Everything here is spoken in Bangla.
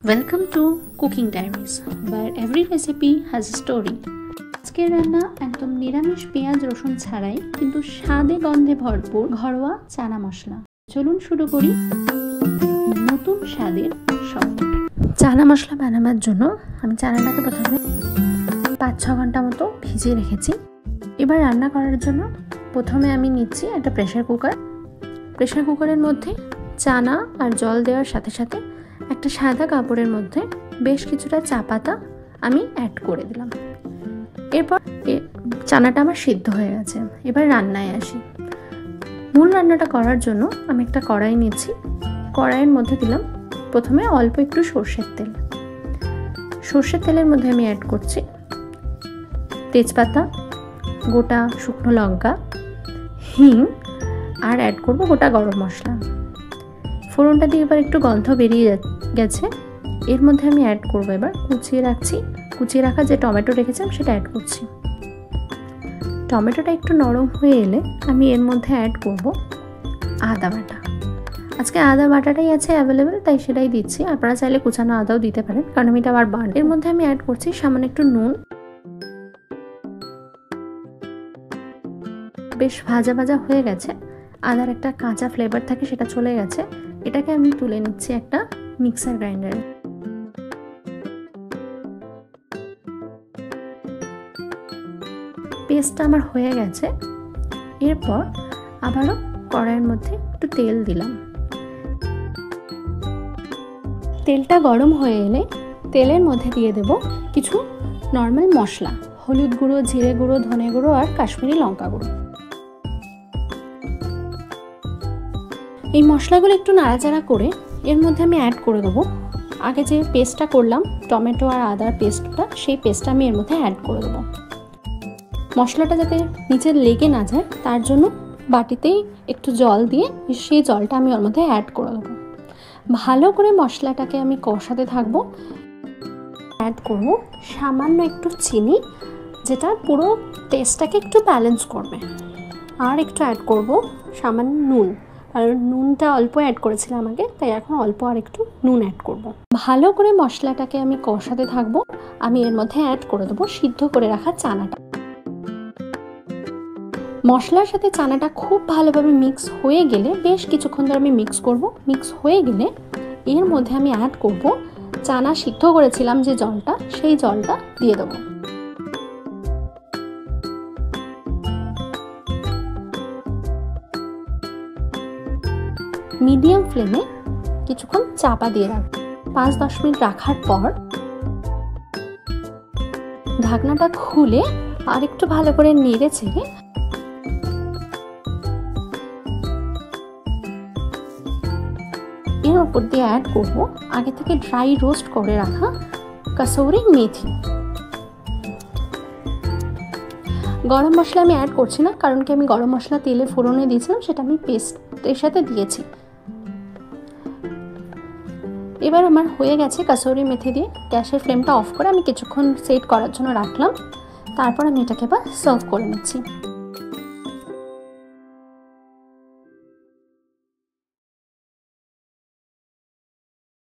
Welcome to Cooking Diaries, where every recipe has a story. আজকের রান্না একদম নিরামিষ পেঁয়াজ রসুন ছাড়াই কিন্তু স্বাদে গন্ধে ভরপুর ঘরোয়া চানা মশলা। চলুন শুরু করি নতুন স্বাদের সফর। চানা মশলা বানানোর জন্য আমি চানাটাকে প্রথমে 5-6 ঘন্টা মতো ভিজিয়ে রেখেছি। এবার রান্না করার জন্য প্রথমে আমি নিচ্ছি একটা প্রেসার কুকারের মধ্যে চানা আর জল দেওয়ার সাথে সাথে একটা সাদা কাপড়ের মধ্যে বেশ কিছুটা চা পাতা আমি অ্যাড করে দিলাম। এরপর চানাটা আমার সিদ্ধ হয়ে গেছে। এবার রান্নায় আসি। মূল রান্নাটা করার জন্য আমি একটা কড়াই নিচ্ছি। কড়াইয়ের মধ্যে দিলাম প্রথমে অল্প একটু সর্ষের তেল। সর্ষের তেলের মধ্যে আমি অ্যাড করছি তেজপাতা, গোটা শুকনো লঙ্কা, হিং আর অ্যাড করব গোটা গরম মশলা। ফোড়নটা দিয়ে এবার একটু গন্ধ বেরিয়ে গেছে। এর মধ্যে আমি অ্যাড করব এবার কুচিয়ে রাখা যে টমেটো রেখেছিলাম সেটা অ্যাড করছি। টমেটোটা একটু নরম হয়ে এলে আমি এর মধ্যে অ্যাড করব আদা বাটা। আজকে আদা বাটাটাই আছে অ্যাভেলেবেল, তাই সেটাই দিচ্ছি। আপনারা চাইলে কুচানো আদাও দিতে পারেন, কারণ আমি এটা আবার এর মধ্যে আমি অ্যাড করছি সামান্য একটু নুন। বেশ ভাজা ভাজা হয়ে গেছে, আদার একটা কাঁচা ফ্লেভার থাকে সেটা চলে গেছে। এটাকে আমি তুলে নিচ্ছি একটা মিক্সার গ্রাইন্ডারে। পেস্টটা আমার হয়ে গেছে। এরপর আবারও কড়াইয়ের মধ্যে একটু তেল দিলাম। তেলটা গরম হয়ে এলে তেলের মধ্যে দিয়ে দেব কিছু নর্মাল মশলা, হলুদ গুঁড়ো, জিরে গুঁড়ো, ধনে গুঁড়ো আর কাশ্মীরি লঙ্কা গুঁড়ো। এই মশলাগুলো একটু নাড়াচাড়া করে এর মধ্যে আমি অ্যাড করে দেবো আগে যে পেস্টটা করলাম টমেটো আর আদার পেস্টটা, সেই পেস্টটা আমি এর মধ্যে অ্যাড করে দেবো। মশলাটা যাতে নিচে লেগে না যায় তার জন্য বাটিতেই একটু জল দিয়ে সেই জলটা আমি ওর মধ্যে অ্যাড করে দেবো। ভালো করে মশলাটাকে আমি কষাতে থাকবো। অ্যাড করব সামান্য একটু চিনি, যেটা পুরো টেস্টটাকে একটু ব্যালেন্স করবে। আর একটু অ্যাড করব সামান্য নুন, আর নুনটা অল্প অ্যাড করেছিলাম আগে, তাই এখন অল্প আর একটু নুন অ্যাড করব। ভালো করে মশলাটাকে আমি কষাতে থাকবো। আমি এর মধ্যে অ্যাড করে দেবো সিদ্ধ করে রাখা চানাটা। মশলার সাথে চানাটা খুব ভালোভাবে মিক্স হয়ে গেলে, বেশ কিছুক্ষণ ধরে আমি মিক্স করব। মিক্স হয়ে গেলে এর মধ্যে আমি অ্যাড করব চানা সিদ্ধ করেছিলাম যে জলটা, সেই জলটা দিয়ে দেবো। মিডিয়াম ফ্লেমে কিছুক্ষণ চাপা দিয়ে রাখবো। 5-10 মিনিট রাখার পর ঢাকনাটা খুলে আর একটু ভালো করে নেড়ে ছেড়ে এর উপর দিয়ে অ্যাড করব আগে থেকে ড্রাই রোস্ট করে রাখা কাসুরি মেথি। গরম মশলা আমি অ্যাড করছি না, কারণ কি আমি গরম মশলা তেলে ফোড়নে দিয়েছিলাম, সেটা আমি পেস্টের সাথে দিয়েছি। এবার আমার হয়ে গেছে কাসুরি মেথি দিয়ে। গ্যাসের ফ্লেমটা অফ করে আমি কিছুক্ষণ সেট করার জন্য রাখলাম। তারপর আমি এটাকে এবার সার্ভ করে নিচ্ছি।